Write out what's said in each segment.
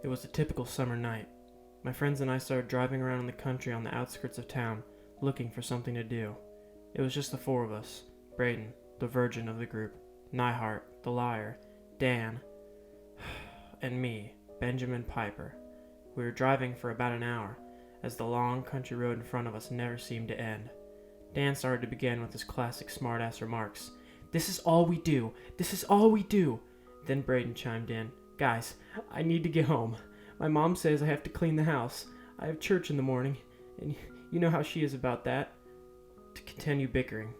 It was a typical summer night. My friends and I started driving around in the country on the outskirts of town, looking for something to do. It was just the four of us: Braden, the virgin of the group, Nyhart, the liar, Dan, and me, Benjamin Piper. We were driving for about an hour, as the long country road in front of us never seemed to end. Dan started to begin with his classic smartass remarks. "This is all we do! This is all we do!" Then Braden chimed in. "Guys, I need to get home. My mom says I have to clean the house. I have church in the morning, and you know how she is about that." To continue bickering,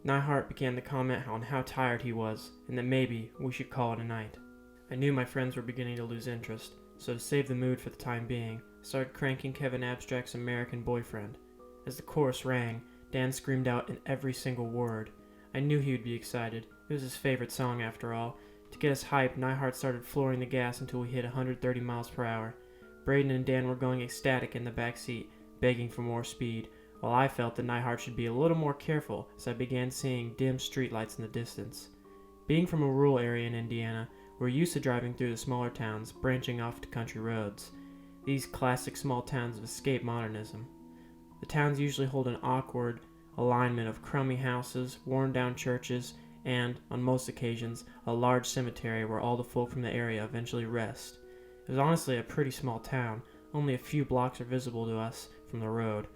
Nyhart began to comment on how tired he was, and that maybe we should call it a night. I knew my friends were beginning to lose interest, so to save the mood for the time being, I started cranking Kevin Abstract's American Boyfriend. As the chorus rang, Dan screamed out in every single word. I knew he would be excited. It was his favorite song after all. To get us hyped, Nyhart started flooring the gas until we hit 130 miles per hour. Braden and Dan were going ecstatic in the back seat, begging for more speed, while I felt that Nyhart should be a little more careful as I began seeing dim streetlights in the distance. Being from a rural area in Indiana, we're used to driving through the smaller towns, branching off to country roads. These classic small towns have escaped modernism. The towns usually hold an awkward alignment of crummy houses, worn-down churches, and, on most occasions, a large cemetery where all the folk from the area eventually rest. It was honestly a pretty small town. Only a few blocks are visible to us from the road.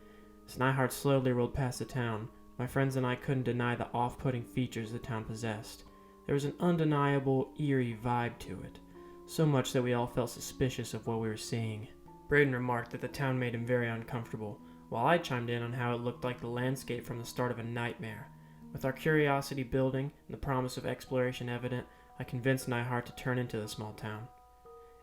As Nyhart slowly rolled past the town, my friends and I couldn't deny the off-putting features the town possessed. There was an undeniable, eerie vibe to it, so much that we all felt suspicious of what we were seeing. Braden remarked that the town made him very uncomfortable, while I chimed in on how it looked like the landscape from the start of a nightmare. With our curiosity building and the promise of exploration evident, I convinced Nyhart to turn into the small town.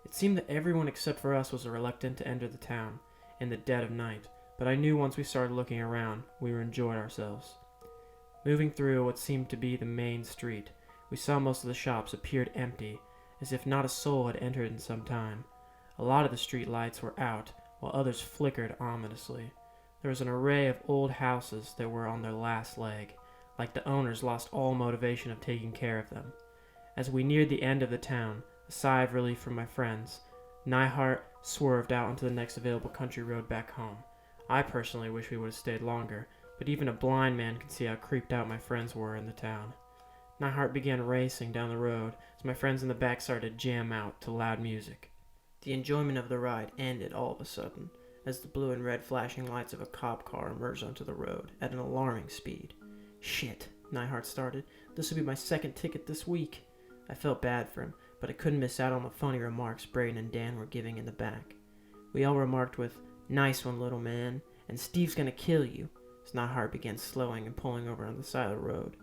It seemed that everyone except for us was reluctant to enter the town in the dead of night, but I knew once we started looking around, we would enjoy ourselves. Moving through what seemed to be the main street, we saw most of the shops appeared empty, as if not a soul had entered in some time. A lot of the street lights were out, while others flickered ominously. There was an array of old houses that were on their last leg, like the owners lost all motivation of taking care of them. As we neared the end of the town, a sigh of relief from my friends, Nyhart swerved out onto the next available country road back home. I personally wish we would have stayed longer, but even a blind man could see how creeped out my friends were in the town. Nyhart began racing down the road as my friends in the back started to jam out to loud music. The enjoyment of the ride ended all of a sudden, as the blue and red flashing lights of a cop car emerged onto the road at an alarming speed. "Shit," Nyhart started. "This will be my second ticket this week." I felt bad for him, but I couldn't miss out on the funny remarks Braden and Dan were giving in the back. We all remarked with, "Nice one, little man," and "Steve's gonna kill you," as Nyhart began slowing and pulling over on the side of the road.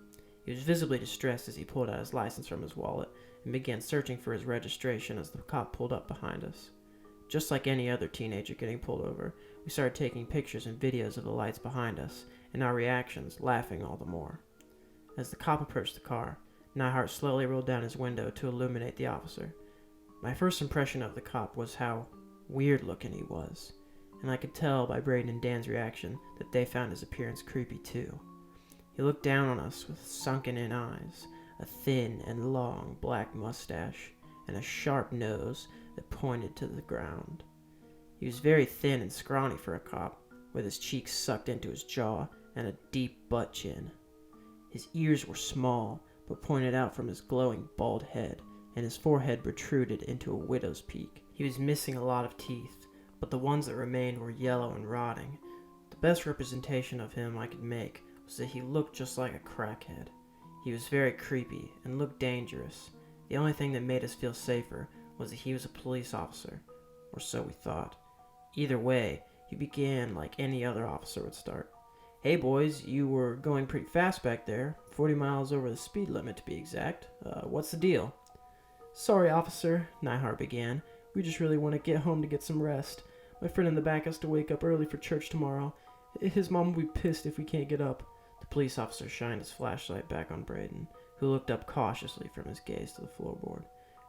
He was visibly distressed as he pulled out his license from his wallet and began searching for his registration as the cop pulled up behind us. Just like any other teenager getting pulled over, we started taking pictures and videos of the lights behind us, and our reactions, laughing all the more. As the cop approached the car, Nyhart slowly rolled down his window to illuminate the officer. My first impression of the cop was how weird-looking he was, and I could tell by Braden and Dan's reaction that they found his appearance creepy too. He looked down on us with sunken-in eyes, a thin and long black mustache, and a sharp nose that pointed to the ground. He was very thin and scrawny for a cop, with his cheeks sucked into his jaw and a deep butt chin. His ears were small, but pointed out from his glowing bald head, and his forehead protruded into a widow's peak. He was missing a lot of teeth, but the ones that remained were yellow and rotting. The best representation of him I could make was that he looked just like a crackhead. He was very creepy and looked dangerous. The only thing that made us feel safer was that he was a police officer, or so we thought. Either way, he began like any other officer would start. "Hey boys, you were going pretty fast back there, 40 miles over the speed limit to be exact. What's the deal?" "Sorry, officer," Nyhart began. "We just really want to get home to get some rest. My friend in the back has to wake up early for church tomorrow. His mom will be pissed if we can't get up." The police officer shined his flashlight back on Braden, who looked up cautiously from his gaze to the floorboard.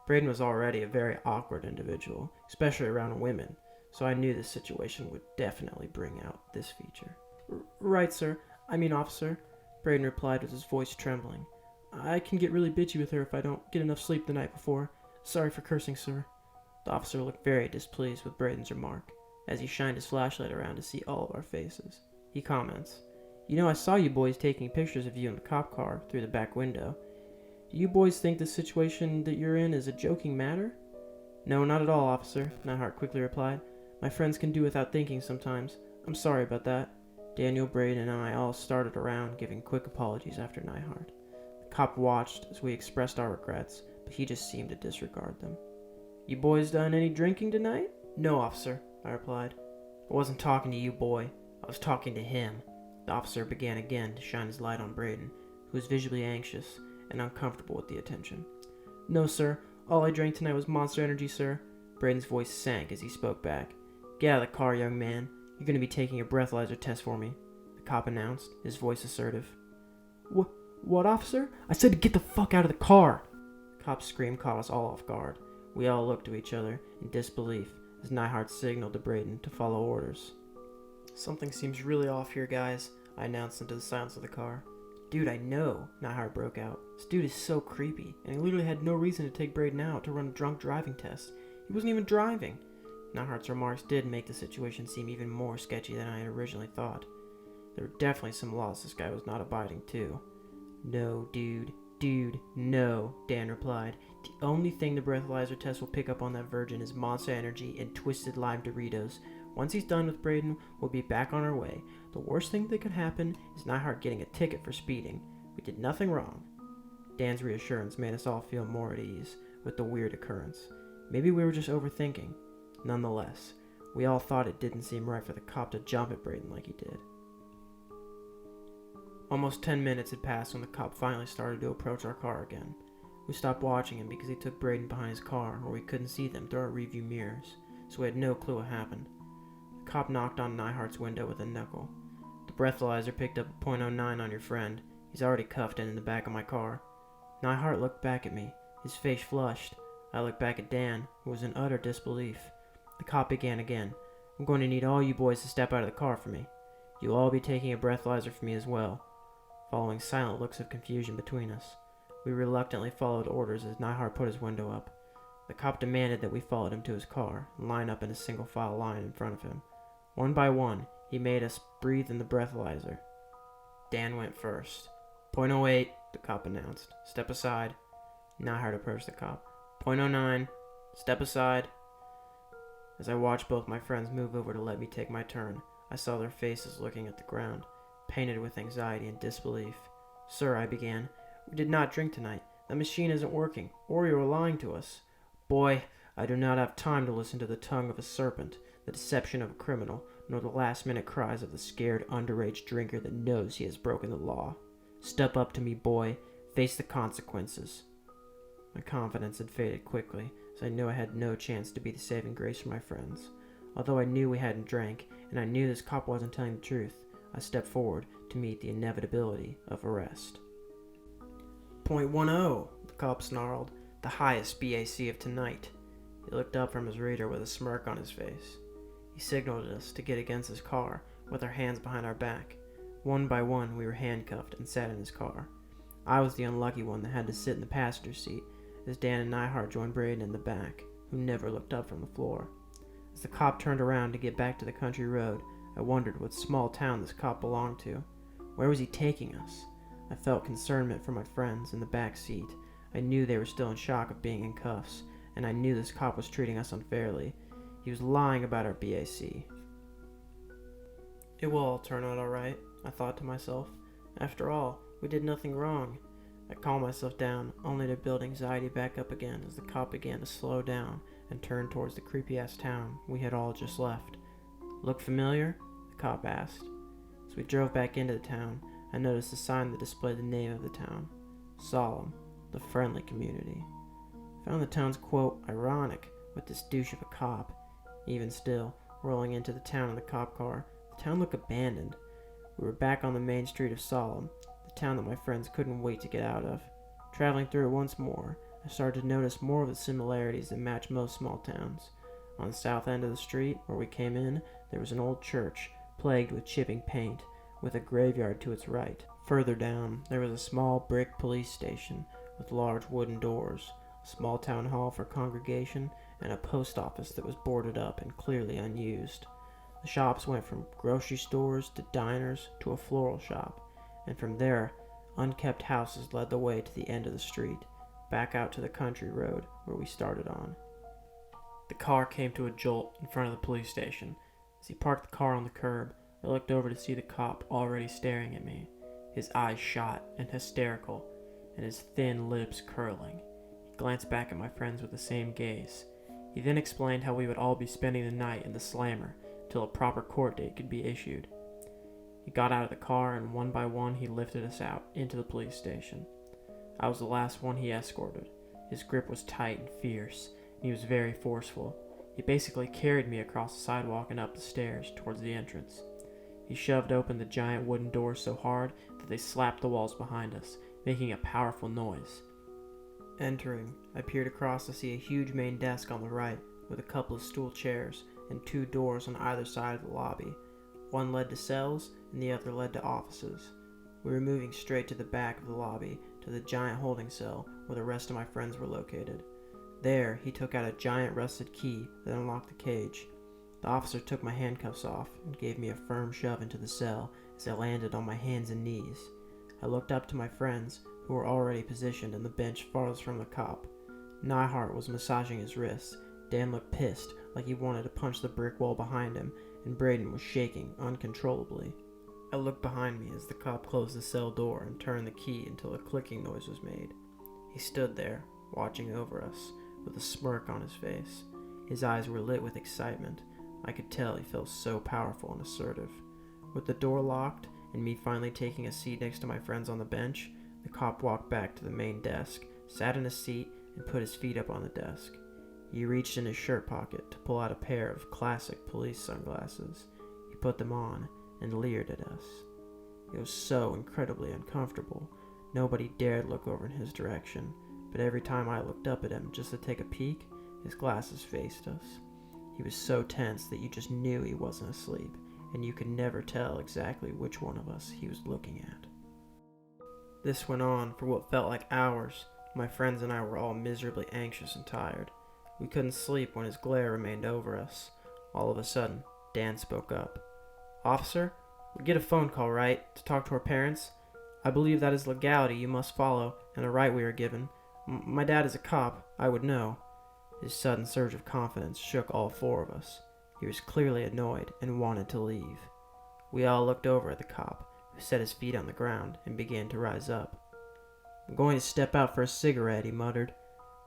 Braden was already a very awkward individual, especially around women, so I knew this situation would definitely bring out this feature. "Right, sir. Officer," Braden replied with his voice trembling. "I can get really bitchy with her if I don't get enough sleep the night before. Sorry for cursing, sir." The officer looked very displeased with Braden's remark, as he shined his flashlight around to see all of our faces. He comments, "You know, I saw you boys taking pictures of you in the cop car through the back window. Do you boys think the situation that you're in is a joking matter?" "No, not at all, officer," Neihart quickly replied. "My friends can do without thinking sometimes. I'm sorry about that." Daniel, Braden, and I all started around, giving quick apologies after Neihart. The cop watched as we expressed our regrets, but he just seemed to disregard them. "You boys done any drinking tonight?" "No, officer," I replied. "I wasn't talking to you, boy. I was talking to him." The officer began again to shine his light on Braden, who was visibly anxious and uncomfortable with the attention. "No, sir. All I drank tonight was Monster Energy, sir." Braden's voice sank as he spoke back. "Get out of the car, young man. You're going to be taking a breathalyzer test for me," the cop announced, his voice assertive. What, officer?" "I said to get the fuck out of the car!" The cop's scream caught us all off guard. We all looked to each other in disbelief as Neihart signaled to Braden to follow orders. "Something seems really off here, guys," I announced into the silence of the car. "Dude, I know," Neihart broke out. "This dude is so creepy, and he literally had no reason to take Braden out to run a drunk driving test. He wasn't even driving." Neihart's remarks did make the situation seem even more sketchy than I had originally thought. There were definitely some laws this guy was not abiding to. "No, dude, no," Dan replied. "The only thing the breathalyzer test will pick up on that virgin is Monster Energy and Twisted Lime Doritos. Once he's done with Braden, we'll be back on our way. The worst thing that could happen is Neihart getting a ticket for speeding. We did nothing wrong." Dan's reassurance made us all feel more at ease with the weird occurrence. Maybe we were just overthinking. Nonetheless, we all thought it didn't seem right for the cop to jump at Braden like he did. Almost 10 minutes had passed when the cop finally started to approach our car again. We stopped watching him because he took Braden behind his car where we couldn't see them through our rearview mirrors, so we had no clue what happened. The cop knocked on Neihart's window with a knuckle. "The breathalyzer picked up a .09 on your friend. He's already cuffed and in the back of my car." Neihart looked back at me, his face flushed. I looked back at Dan, who was in utter disbelief. The cop began again. "I'm going to need all you boys to step out of the car for me. You'll all be taking a breathalyzer for me as well," following silent looks of confusion between us. We reluctantly followed orders as Neihart put his window up. The cop demanded that we followed him to his car and line up in a single file line in front of him. One by one, he made us breathe in the breathalyzer. Dan went first. .08, the cop announced. "Step aside." Neihart approached the cop. .09, step aside. As I watched both my friends move over to let me take my turn, I saw their faces looking at the ground, painted with anxiety and disbelief. "Sir," I began, "we did not drink tonight. The machine isn't working, or you are lying to us." "Boy, I do not have time to listen to the tongue of a serpent, the deception of a criminal, nor the last-minute cries of the scared underage drinker that knows he has broken the law. Step up to me, boy. Face the consequences." My confidence had faded quickly, as I knew I had no chance to be the saving grace for my friends. Although I knew we hadn't drank, and I knew this cop wasn't telling the truth, I stepped forward to meet the inevitability of arrest. .10, the cop snarled, "the highest BAC of tonight." He looked up from his reader with a smirk on his face. He signaled at us to get against his car with our hands behind our back. One by one, we were handcuffed and sat in his car. I was the unlucky one that had to sit in the passenger seat, as Dan and Neihart joined Braden in the back, who never looked up from the floor. As the cop turned around to get back to the country road, I wondered what small town this cop belonged to. Where was he taking us? I felt concernment for my friends in the back seat. I knew they were still in shock of being in cuffs, and I knew this cop was treating us unfairly. He was lying about our BAC. It will all turn out alright, I thought to myself. After all, we did nothing wrong. I calmed myself down, only to build anxiety back up again as the cop began to slow down and turn towards the creepy-ass town we had all just left. "Look familiar?" the cop asked. As we drove back into the town, I noticed a sign that displayed the name of the town. Solemn, the friendly community. I found the town's quote ironic with this douche of a cop. Even still, rolling into the town in the cop car, the town looked abandoned. We were back on the main street of Solemn, the town that my friends couldn't wait to get out of. Traveling through it once more, I started to notice more of the similarities that match most small towns. On the south end of the street, where we came in, there was an old church, plagued with chipping paint, with a graveyard to its right. Further down, there was a small brick police station, with large wooden doors, a small town hall for congregation, and a post office that was boarded up and clearly unused. The shops went from grocery stores to diners to a floral shop, and from there, unkept houses led the way to the end of the street, back out to the country road where we started on. The car came to a jolt in front of the police station. As he parked the car on the curb, I looked over to see the cop already staring at me, his eyes shot and hysterical, and his thin lips curling. He glanced back at my friends with the same gaze. He then explained how we would all be spending the night in the slammer till a proper court date could be issued. He got out of the car, and one by one he lifted us out into the police station. I was the last one he escorted. His grip was tight and fierce, and he was very forceful. He basically carried me across the sidewalk and up the stairs towards the entrance. He shoved open the giant wooden doors so hard that they slapped the walls behind us, making a powerful noise. Entering, I peered across to see a huge main desk on the right, with a couple of stool chairs and 2 doors on either side of the lobby. One led to cells, and the other led to offices. We were moving straight to the back of the lobby, to the giant holding cell where the rest of my friends were located. There, he took out a giant rusted key that unlocked the cage. The officer took my handcuffs off and gave me a firm shove into the cell as I landed on my hands and knees. I looked up to my friends, who were already positioned in the bench farthest from the cop. Nyhart was massaging his wrists. Dan looked pissed, like he wanted to punch the brick wall behind him, and Braden was shaking uncontrollably. I looked behind me as the cop closed the cell door and turned the key until a clicking noise was made. He stood there, watching over us, with a smirk on his face. His eyes were lit with excitement. I could tell he felt so powerful and assertive. With the door locked, and me finally taking a seat next to my friends on the bench, the cop walked back to the main desk, sat in a seat, and put his feet up on the desk. He reached in his shirt pocket to pull out a pair of classic police sunglasses. He put them on and leered at us. It was so incredibly uncomfortable. Nobody dared look over in his direction, but every time I looked up at him just to take a peek, his glasses faced us. He was so tense that you just knew he wasn't asleep, and you could never tell exactly which one of us he was looking at. This went on for what felt like hours. My friends and I were all miserably anxious and tired. We couldn't sleep when his glare remained over us. All of a sudden, Dan spoke up. "Officer, we get a phone call, right, to talk to our parents? I believe that is legality you must follow, and a right we are given. My dad is a cop. I would know." His sudden surge of confidence shook all 4 of us. He was clearly annoyed and wanted to leave. We all looked over at the cop, who set his feet on the ground and began to rise up. "I'm going to step out for a cigarette," he muttered.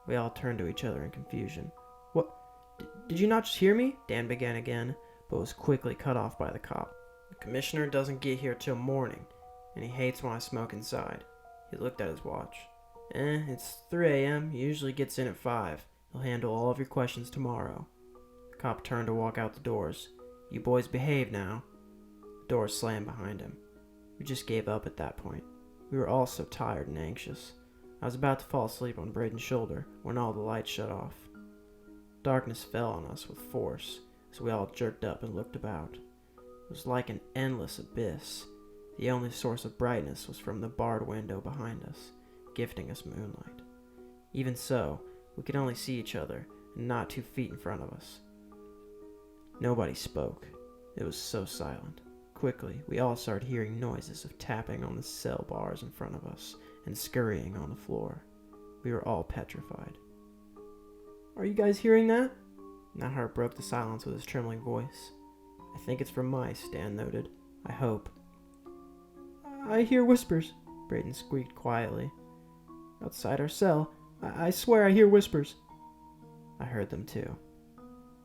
We all turned to each other in confusion. "What? Did you not just hear me?" Dan began again, but was quickly cut off by the cop. "The commissioner doesn't get here till morning, and he hates when I smoke inside." He looked at his watch. It's 3 a.m. He usually gets in at 5. He'll handle all of your questions tomorrow." The cop turned to walk out the doors. "You boys behave now." The doors slammed behind him. We just gave up at that point. We were all so tired and anxious. I was about to fall asleep on Braden's shoulder when all the lights shut off. Darkness fell on us with force as we all jerked up and looked about. It was like an endless abyss. The only source of brightness was from the barred window behind us, gifting us moonlight. Even so, we could only see each other and not 2 feet in front of us. Nobody spoke. It was so silent. Quickly, we all started hearing noises of tapping on the cell bars in front of us and scurrying on the floor. We were all petrified. "Are you guys hearing that?" Nyhart broke the silence with his trembling voice. "I think it's from mice," Dan noted. "I hope." "I hear whispers," Braden squeaked quietly. "Outside our cell. I swear I hear whispers." I heard them too.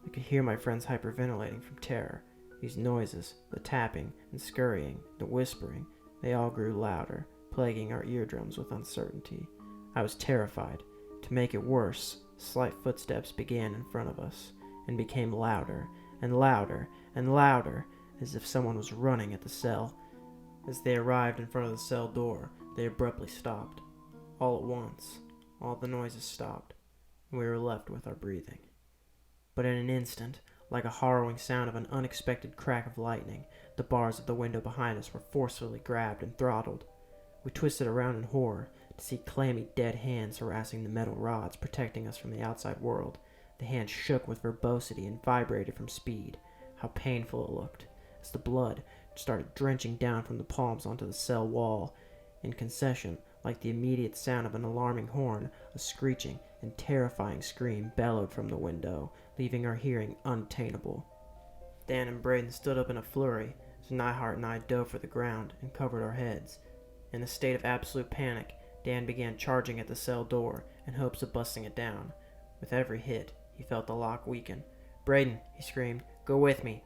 I could hear my friends hyperventilating from terror. These noises, the tapping and scurrying, the whispering, they all grew louder, plaguing our eardrums with uncertainty. I was terrified. To make it worse, slight footsteps began in front of us, and became louder and louder and louder, as if someone was running at the cell. As they arrived in front of the cell door, they abruptly stopped. All at once, all the noises stopped, and we were left with our breathing. But in an instant, like a harrowing sound of an unexpected crack of lightning, the bars of the window behind us were forcefully grabbed and throttled. We twisted around in horror to see clammy dead hands harassing the metal rods protecting us from the outside world. The hand shook with verbosity and vibrated from speed. How painful it looked, as the blood started drenching down from the palms onto the cell wall. In concession, like the immediate sound of an alarming horn, a screeching and terrifying scream bellowed from the window, leaving our hearing unattainable. Dan and Braden stood up in a flurry, as Nyhart and I dove for the ground and covered our heads. In a state of absolute panic, Dan began charging at the cell door in hopes of busting it down. With every hit, he felt the lock weaken. "Braden," he screamed, "go with me."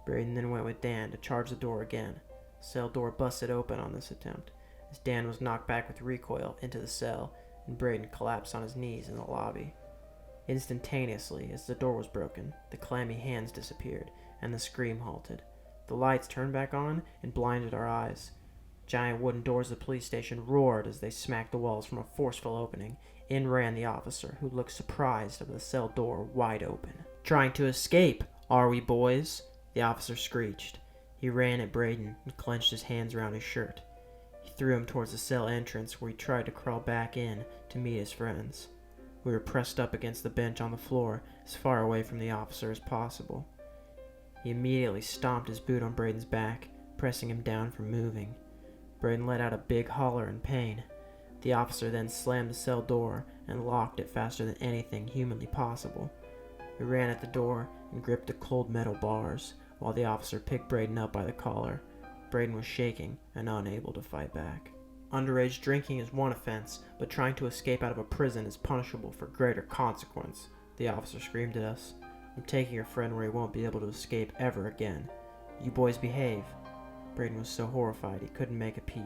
Braden then went with Dan to charge the door again. The cell door busted open on this attempt, as Dan was knocked back with recoil into the cell, and Braden collapsed on his knees in the lobby. Instantaneously, as the door was broken, the clammy hands disappeared, and the scream halted. The lights turned back on and blinded our eyes. Giant wooden doors of the police station roared as they smacked the walls from a forceful opening. In ran the officer, who looked surprised over the cell door wide open. "Trying to escape, are we, boys?" the officer screeched. He ran at Braden and clenched his hands around his shirt. He threw him towards the cell entrance, where he tried to crawl back in to meet his friends. We were pressed up against the bench on the floor, as far away from the officer as possible. He immediately stomped his boot on Braden's back, pressing him down from moving. Braden let out a big holler in pain. The officer then slammed the cell door and locked it faster than anything humanly possible. We ran at the door and gripped the cold metal bars, while the officer picked Braden up by the collar. Braden was shaking and unable to fight back. Underage drinking is one offense, but trying to escape out of a prison is punishable for greater consequence, the officer screamed at us. "I'm taking your friend where he won't be able to escape ever again. You boys behave." Braden was so horrified he couldn't make a peep,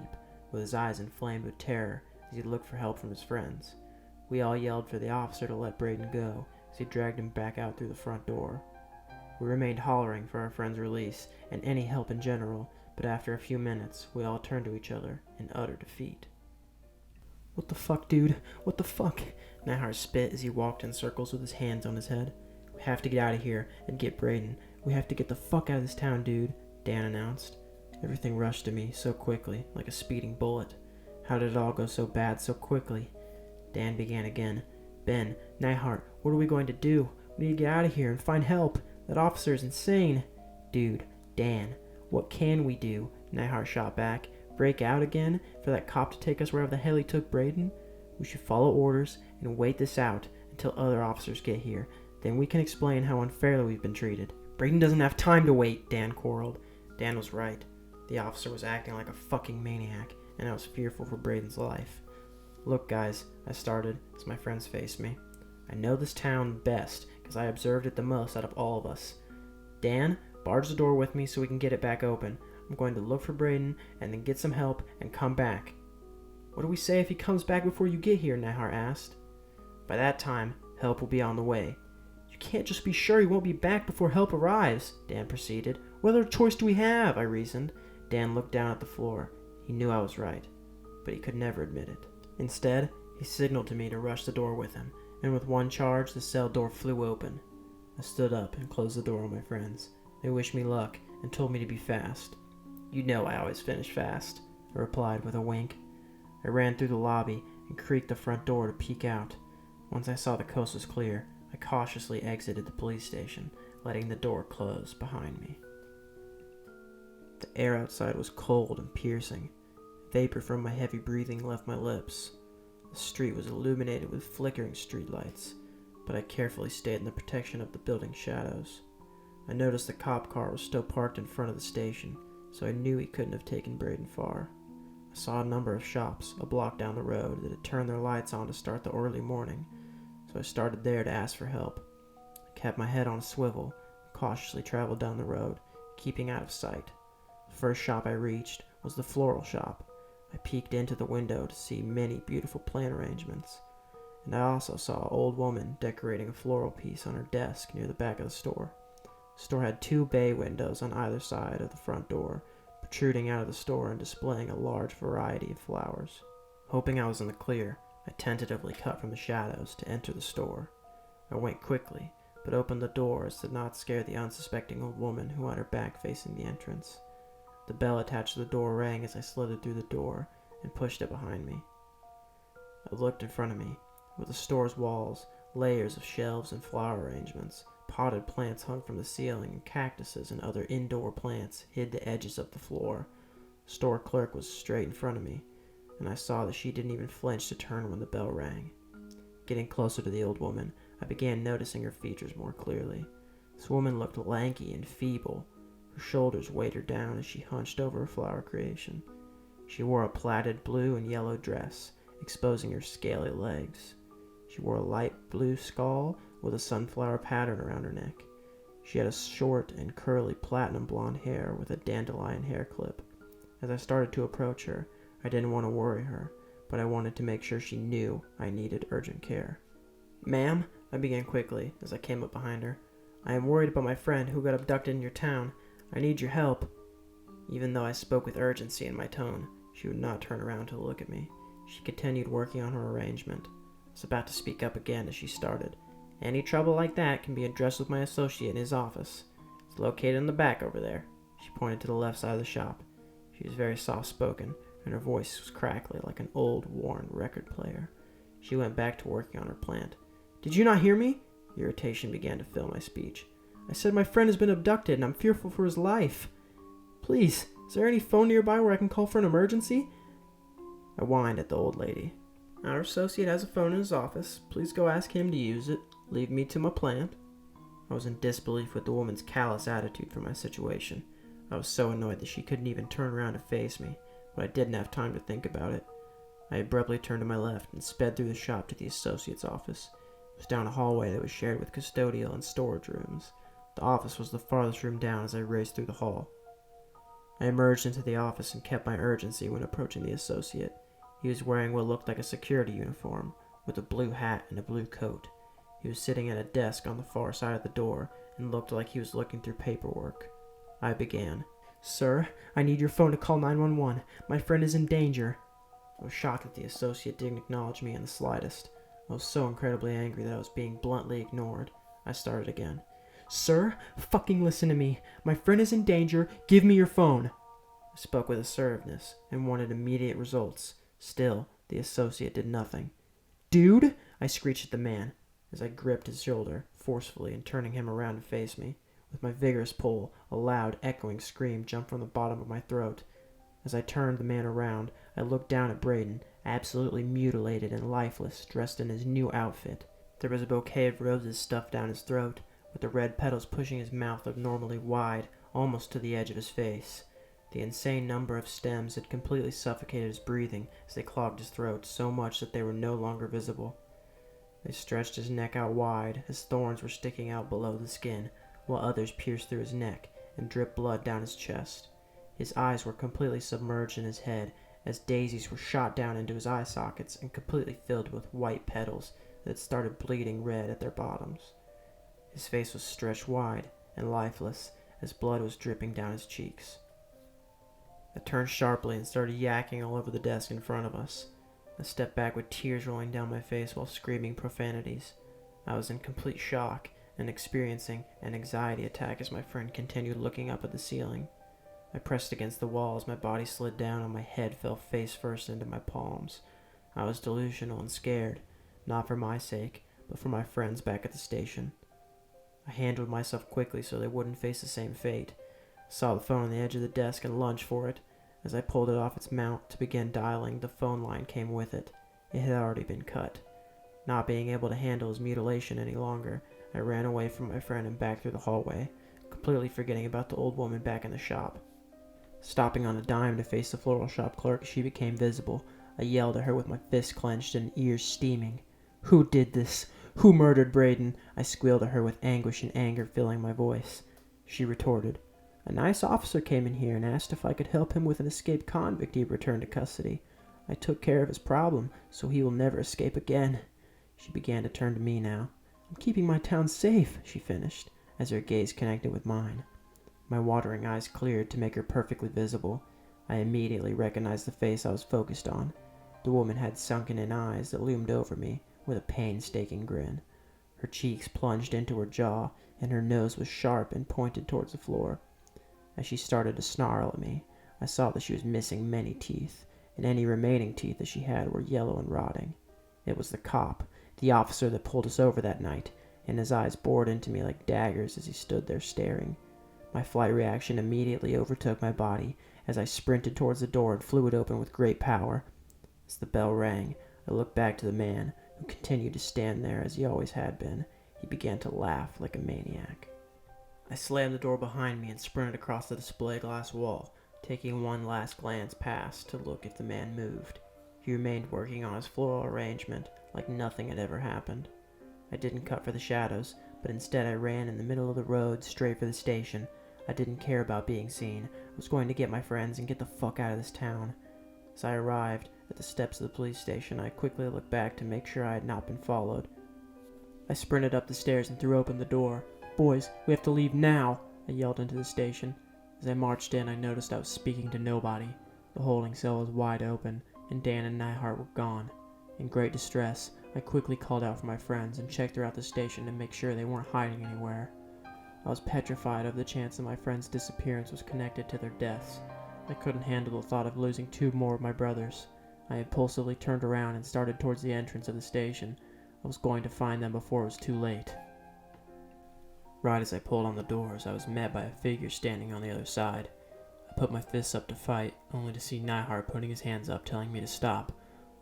with his eyes inflamed with terror as he looked for help from his friends. We all yelled for the officer to let Braden go as he dragged him back out through the front door. We remained hollering for our friend's release and any help in general, but after a few minutes, we all turned to each other in utter defeat. "What the fuck, dude? What the fuck?" Nyhart spit as he walked in circles with his hands on his head. "We have to get out of here and get Braden. We have to get the fuck out of this town, dude," Dan announced. Everything rushed to me so quickly, like a speeding bullet. How did it all go so bad so quickly? Dan began again. "Ben, Nyhart, what are we going to do? We need to get out of here and find help. That officer is insane." "Dude, Dan, what can we do?" Nyhart shot back. "Break out again? For that cop to take us wherever the hell he took Braden? We should follow orders and wait this out until other officers get here. Then we can explain how unfairly we've been treated." "Braden doesn't have time to wait," Dan quarreled. Dan was right. The officer was acting like a fucking maniac, and I was fearful for Braden's life. "Look, guys," I started as my friends faced me. "I know this town best because I observed it the most out of all of us. Dan, barge the door with me so we can get it back open. I'm going to look for Braden and then get some help and come back." "What do we say if he comes back before you get here?" Nyhart asked. "By that time, help will be on the way." "You can't just be sure he won't be back before help arrives," Dan proceeded. "What other choice do we have?" I reasoned. Dan looked down at the floor. He knew I was right, but he could never admit it. Instead, he signaled to me to rush the door with him, and with one charge, the cell door flew open. I stood up and closed the door on my friends. They wished me luck and told me to be fast. "You know I always finish fast," I replied with a wink. I ran through the lobby and creaked the front door to peek out. Once I saw the coast was clear, I cautiously exited the police station, letting the door close behind me. The air outside was cold and piercing. Vapor from my heavy breathing left my lips. The street was illuminated with flickering streetlights, but I carefully stayed in the protection of the building's shadows. I noticed the cop car was still parked in front of the station, so I knew he couldn't have taken Braden far. I saw a number of shops a block down the road that had turned their lights on to start the early morning, so I started there to ask for help. I kept my head on a swivel and cautiously traveled down the road, keeping out of sight. The first shop I reached was the floral shop. I peeked into the window to see many beautiful plant arrangements, and I also saw an old woman decorating a floral piece on her desk near the back of the store. The store had 2 bay windows on either side of the front door, protruding out of the store and displaying a large variety of flowers. Hoping I was in the clear, I tentatively cut from the shadows to enter the store. I went quickly, but opened the door as to not scare the unsuspecting old woman who had her back facing the entrance. The bell attached to the door rang as I slithered through the door and pushed it behind me. I looked in front of me. Where the store's walls Layers of shelves and flower arrangements, potted plants hung from the ceiling, and cactuses and other indoor plants hid the edges of the floor. The store clerk was straight in front of me, and I saw that she didn't even flinch to turn when the bell rang. Getting closer to the old woman, I began noticing her features more clearly. This woman looked lanky and feeble. Her shoulders weighed her down as she hunched over her flower creation. She wore a plaited blue and yellow dress, exposing her scaly legs. She wore a light blue shawl with a sunflower pattern around her neck. She had a short and curly platinum blonde hair with a dandelion hair clip. As I started to approach her, I didn't want to worry her, but I wanted to make sure she knew I needed urgent care. "Ma'am," I began quickly as I came up behind her, "I am worried about my friend who got abducted in your town. I need your help." Even though I spoke with urgency in my tone, she would not turn around to look at me. She continued working on her arrangement. I was about to speak up again as she started. "Any trouble like that can be addressed with my associate in his office. It's located in the back over there." She pointed to the left side of the shop. She was very soft-spoken, and her voice was crackly like an old, worn record player. She went back to working on her plant. "Did you not hear me?" Irritation began to fill my speech. "I said my friend has been abducted, and I'm fearful for his life. Please, is there any phone nearby where I can call for an emergency?" I whined at the old lady. "Our associate has a phone in his office. Please go ask him to use it. Leave me to my plant." I was in disbelief with the woman's callous attitude for my situation. I was so annoyed that she couldn't even turn around to face me, but I didn't have time to think about it. I abruptly turned to my left and sped through the shop to the associate's office. It was down a hallway that was shared with custodial and storage rooms. The office was the farthest room down as I raced through the hall. I emerged into the office and kept my urgency when approaching the associate. He was wearing what looked like a security uniform, with a blue hat and a blue coat. He was sitting at a desk on the far side of the door and looked like he was looking through paperwork. I began. "Sir, I need your phone to call 911. My friend is in danger." I was shocked that the associate didn't acknowledge me in the slightest. I was so incredibly angry that I was being bluntly ignored. I started again. "Sir, fucking listen to me. My friend is in danger. Give me your phone." I spoke with assertiveness and wanted immediate results. Still, the associate did nothing. "Dude!" I screeched at the man as I gripped his shoulder forcefully and turning him around to face me. With my vigorous pull, a loud, echoing scream jumped from the bottom of my throat. As I turned the man around, I looked down at Braden, absolutely mutilated and lifeless, dressed in his new outfit. There was a bouquet of roses stuffed down his throat, with the red petals pushing his mouth abnormally wide, almost to the edge of his face. The insane number of stems had completely suffocated his breathing as they clogged his throat so much that they were no longer visible. They stretched his neck out wide as thorns were sticking out below the skin, while others pierced through his neck and dripped blood down his chest. His eyes were completely submerged in his head as daisies were shot down into his eye sockets and completely filled with white petals that started bleeding red at their bottoms. His face was stretched wide and lifeless as blood was dripping down his cheeks. I turned sharply and started yakking all over the desk in front of us. I stepped back with tears rolling down my face while screaming profanities. I was in complete shock and experiencing an anxiety attack as my friend continued looking up at the ceiling. I pressed against the wall as my body slid down and my head fell face first into my palms. I was delusional and scared, not for my sake, but for my friends back at the station. I handled myself quickly so they wouldn't face the same fate. I saw the phone on the edge of the desk and lunged for it. As I pulled it off its mount to begin dialing, the phone line came with it. It had already been cut. Not being able to handle his mutilation any longer, I ran away from my friend and back through the hallway, completely forgetting about the old woman back in the shop. Stopping on a dime to face the floral shop clerk, she became visible. I yelled at her with my fists clenched and ears steaming. "Who did this? Who murdered Braden?" I squealed at her with anguish and anger filling my voice. She retorted, "A nice officer came in here and asked if I could help him with an escaped convict he returned to custody. I took care of his problem, so he will never escape again." She began to turn to me now. "I'm keeping my town safe," she finished, as her gaze connected with mine. My watering eyes cleared to make her perfectly visible. I immediately recognized the face I was focused on. The woman had sunken-in eyes that loomed over me with a painstaking grin. Her cheeks plunged into her jaw, and her nose was sharp and pointed towards the floor. As she started to snarl at me, I saw that she was missing many teeth, and any remaining teeth that she had were yellow and rotting. It was the cop, the officer that pulled us over that night, and his eyes bored into me like daggers as he stood there staring. My flight reaction immediately overtook my body as I sprinted towards the door and flew it open with great power. As the bell rang, I looked back to the man, who continued to stand there as he always had been. He began to laugh like a maniac. I slammed the door behind me and sprinted across the display glass wall, taking one last glance past to look if the man moved. He remained working on his floral arrangement like nothing had ever happened. I didn't cut for the shadows, but instead I ran in the middle of the road straight for the station. I didn't care about being seen. I was going to get my friends and get the fuck out of this town. As I arrived at the steps of the police station, I quickly looked back to make sure I had not been followed. I sprinted up the stairs and threw open the door. "Boys, we have to leave now!" I yelled into the station. As I marched in, I noticed I was speaking to nobody. The holding cell was wide open, and Dan and Nyhart were gone. In great distress, I quickly called out for my friends and checked throughout the station to make sure they weren't hiding anywhere. I was petrified of the chance that my friends' disappearance was connected to their deaths. I couldn't handle the thought of losing 2 more of my brothers. I impulsively turned around and started towards the entrance of the station. I was going to find them before it was too late. Right as I pulled on the doors, I was met by a figure standing on the other side. I put my fists up to fight, only to see Nyhart putting his hands up, telling me to stop.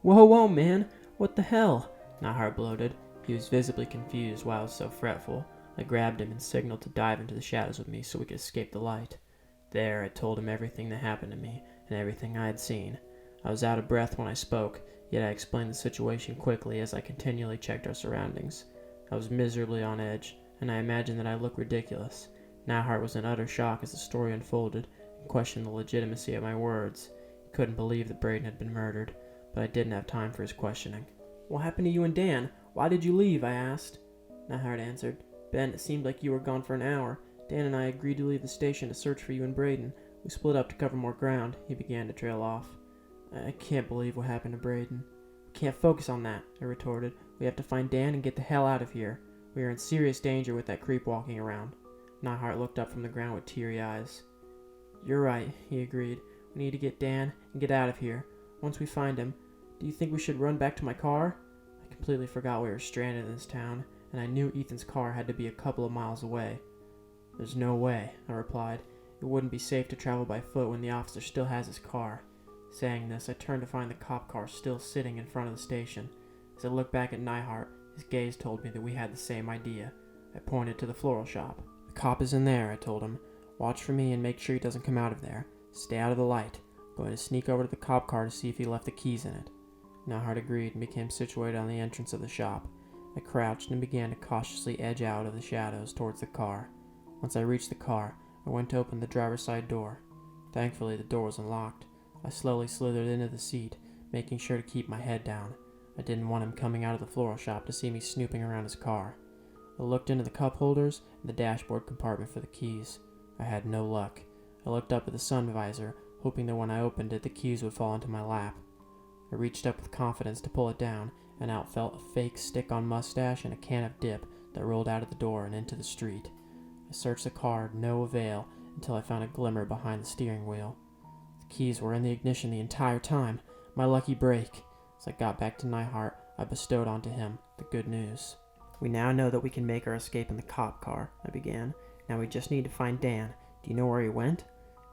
"Whoa, man! What the hell?" Nyhart bloated. He was visibly confused why I was so fretful. I grabbed him and signaled to dive into the shadows with me so we could escape the light. There, I told him everything that happened to me and everything I had seen. I was out of breath when I spoke, yet I explained the situation quickly as I continually checked our surroundings. I was miserably on edge, and I imagined that I looked ridiculous. Nyhart was in utter shock as the story unfolded and questioned the legitimacy of my words. He couldn't believe that Braden had been murdered, but I didn't have time for his questioning. "What happened to you and Dan? Why did you leave?" I asked. Nyhart answered. "Ben, it seemed like you were gone for an hour. Dan and I agreed to leave the station to search for you and Braden. We split up to cover more ground." He began to trail off. "I can't believe what happened to Braden." "We can't focus on that," I retorted. "We have to find Dan and get the hell out of here. We are in serious danger with that creep walking around." Nyhart looked up from the ground with teary eyes. "You're right," he agreed. "We need to get Dan and get out of here. Once we find him, do you think we should run back to my car?" I completely forgot we were stranded in this town, and I knew Ethan's car had to be a couple of miles away. "There's no way," I replied. "It wouldn't be safe to travel by foot when the officer still has his car." Saying this, I turned to find the cop car still sitting in front of the station. As I looked back at Nyhart, his gaze told me that we had the same idea. I pointed to the floral shop. "The cop is in there," I told him. "Watch for me and make sure he doesn't come out of there. Stay out of the light. I'm going to sneak over to the cop car to see if he left the keys in it." Nyhart agreed and became situated on the entrance of the shop. I crouched and began to cautiously edge out of the shadows towards the car. Once I reached the car, I went to open the driver's side door. Thankfully, the door was unlocked. I slowly slithered into the seat, making sure to keep my head down. I didn't want him coming out of the floral shop to see me snooping around his car. I looked into the cup holders and the dashboard compartment for the keys. I had no luck. I looked up at the sun visor, hoping that when I opened it, the keys would fall into my lap. I reached up with confidence to pull it down, and out fell a fake stick-on mustache and a can of dip that rolled out of the door and into the street. I searched the car, no avail, until I found a glimmer behind the steering wheel. The keys were in the ignition the entire time. My lucky break. As I got back to Nyhart, I bestowed onto him the good news. "We now know that we can make our escape in the cop car," I began. "Now we just need to find Dan. Do you know where he went?"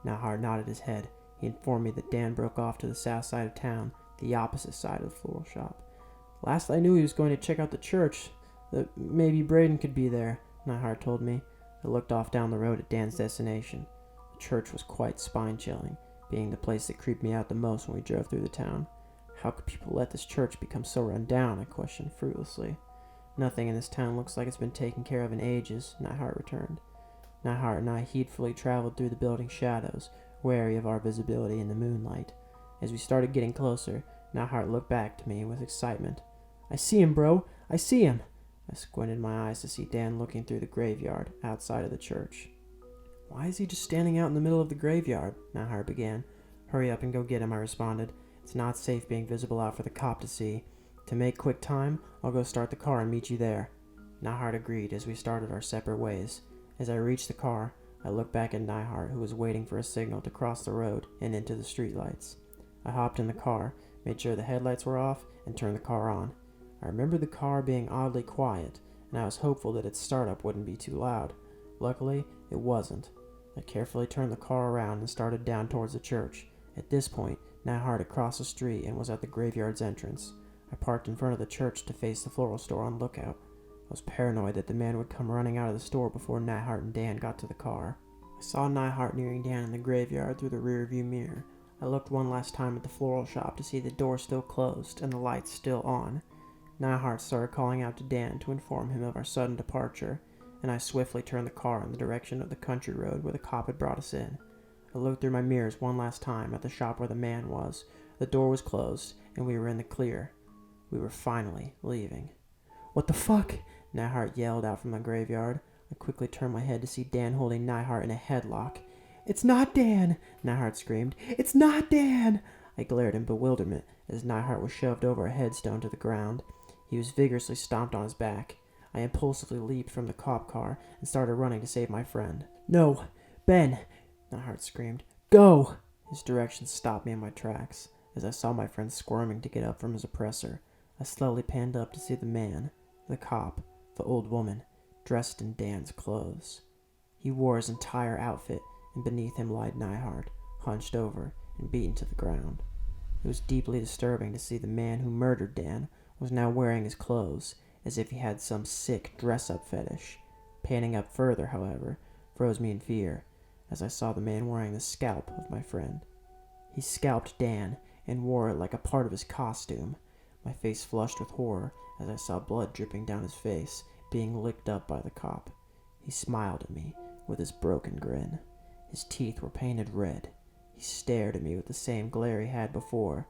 Nyhart nodded his head. He informed me that Dan broke off to the south side of town, the opposite side of the floral shop. "Last I knew, he was going to check out the church. That maybe Braden could be there," Nyhart told me. I looked off down the road at Dan's destination. The church was quite spine-chilling, being the place that creeped me out the most when we drove through the town. How could people let this church become so run down? I questioned fruitlessly. "Nothing in this town looks like it's been taken care of in ages," Nyhart returned. Nyhart and I heedfully traveled through the building's shadows, wary of our visibility in the moonlight. As we started getting closer, Nyhart looked back to me with excitement. "I see him, bro! I see him!" I squinted my eyes to see Dan looking through the graveyard outside of the church. "Why is he just standing out in the middle of the graveyard?" Nyhart began. "Hurry up and go get him," I responded. "It's not safe being visible out for the cop to see. To make quick time, I'll go start the car and meet you there." Nyhart agreed as we started our separate ways. As I reached the car, I looked back at Nyhart, who was waiting for a signal to cross the road and into the streetlights. I hopped in the car, made sure the headlights were off, and turned the car on. I remember the car being oddly quiet, and I was hopeful that its startup wouldn't be too loud. Luckily, it wasn't. I carefully turned the car around and started down towards the church. At this point, Nihart had crossed the street and was at the graveyard's entrance. I parked in front of the church to face the floral store on lookout. I was paranoid that the man would come running out of the store before Nihart and Dan got to the car. I saw Nihart nearing Dan in the graveyard through the rearview mirror. I looked one last time at the floral shop to see the door still closed and the lights still on. Nihart started calling out to Dan to inform him of our sudden departure, and I swiftly turned the car in the direction of the country road where the cop had brought us in. I looked through my mirrors one last time at the shop where the man was. The door was closed, and we were in the clear. We were finally leaving. "What the fuck?" Nihart yelled out from the graveyard. I quickly turned my head to see Dan holding Nihart in a headlock. "It's not Dan!" Nihart screamed. "It's not Dan!" I glared in bewilderment as Nihart was shoved over a headstone to the ground. He was vigorously stomped on his back. I impulsively leaped from the cop car and started running to save my friend. "No! Ben!" Nihart screamed. "Go!" His directions stopped me in my tracks as I saw my friend squirming to get up from his oppressor. I slowly panned up to see the man, the cop, the old woman, dressed in Dan's clothes. He wore his entire outfit, and beneath him lied Nihart, hunched over and beaten to the ground. It was deeply disturbing to see the man who murdered Dan was now wearing his clothes, as if he had some sick dress-up fetish. Panning up further, however, froze me in fear, as I saw the man wearing the scalp of my friend. He scalped Dan and wore it like a part of his costume. My face flushed with horror as I saw blood dripping down his face, being licked up by the cop. He smiled at me with his broken grin. His teeth were painted red. He stared at me with the same glare he had before.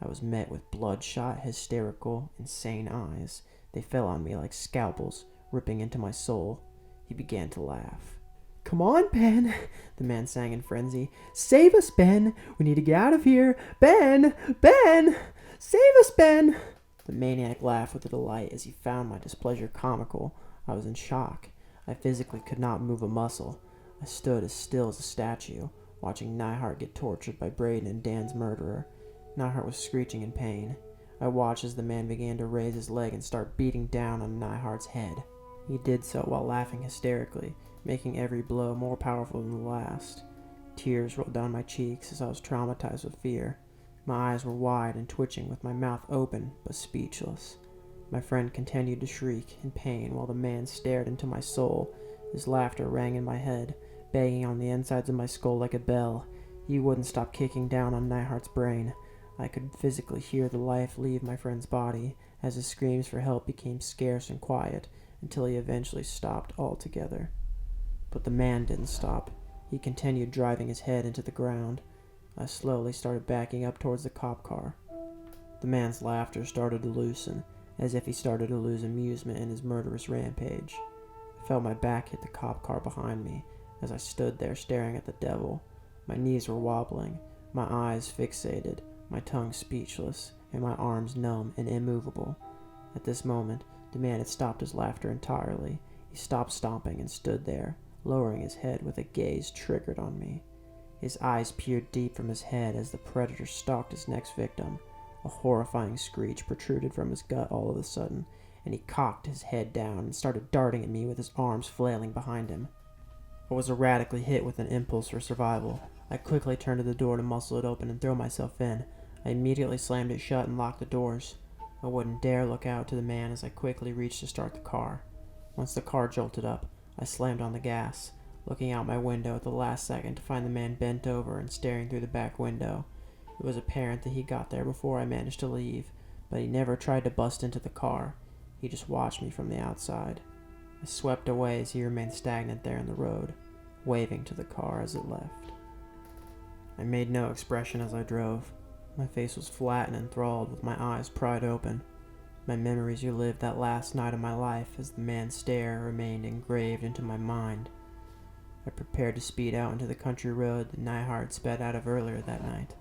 I was met with bloodshot, hysterical, insane eyes. They fell on me like scalpels, ripping into my soul. He began to laugh. "Come on, Ben," the man sang in frenzy. "Save us, Ben! We need to get out of here! Ben! Ben! Save us, Ben!" The maniac laughed with delight as he found my displeasure comical. I was in shock. I physically could not move a muscle. I stood as still as a statue, watching Nihart get tortured by Braden and Dan's murderer. Nihart was screeching in pain. I watched as the man began to raise his leg and start beating down on Nihart's head. He did so while laughing hysterically, making every blow more powerful than the last. Tears rolled down my cheeks as I was traumatized with fear. My eyes were wide and twitching with my mouth open but speechless. My friend continued to shriek in pain while the man stared into my soul. His laughter rang in my head, banging on the insides of my skull like a bell. He wouldn't stop kicking down on Nihart's brain. I could physically hear the life leave my friend's body as his screams for help became scarce and quiet until he eventually stopped altogether. But the man didn't stop. He continued driving his head into the ground. I slowly started backing up towards the cop car. The man's laughter started to loosen, as if he started to lose amusement in his murderous rampage. I felt my back hit the cop car behind me as I stood there staring at the devil. My knees were wobbling, my eyes fixated, my tongue speechless, and my arms numb and immovable. At this moment, the man had stopped his laughter entirely. He stopped stomping and stood there, lowering his head with a gaze triggered on me. His eyes peered deep from his head as the predator stalked his next victim. A horrifying screech protruded from his gut all of a sudden, and he cocked his head down and started darting at me with his arms flailing behind him. I was erratically hit with an impulse for survival. I quickly turned to the door to muscle it open and throw myself in. I immediately slammed it shut and locked the doors. I wouldn't dare look out to the man as I quickly reached to start the car. Once the car jolted up, I slammed on the gas, looking out my window at the last second to find the man bent over and staring through the back window. It was apparent that he got there before I managed to leave, but he never tried to bust into the car. He just watched me from the outside. I swept away as he remained stagnant there in the road, waving to the car as it left. I made no expression as I drove. My face was flat and enthralled, with my eyes pried open. My memories relived that last night of my life as the man's stare remained engraved into my mind. I prepared to speed out into the country road that Nihart sped out of earlier that night.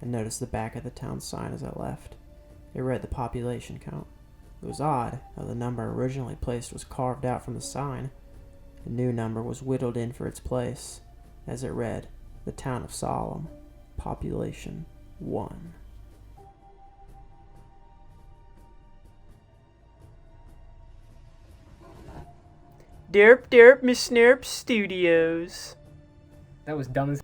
I noticed the back of the town sign as I left. It read the population count. It was odd how the number originally placed was carved out from the sign. A new number was whittled in for its place, as it read, the town of Solemn, population 1. Derp Derp Miss Nerp Studios. That was dumb as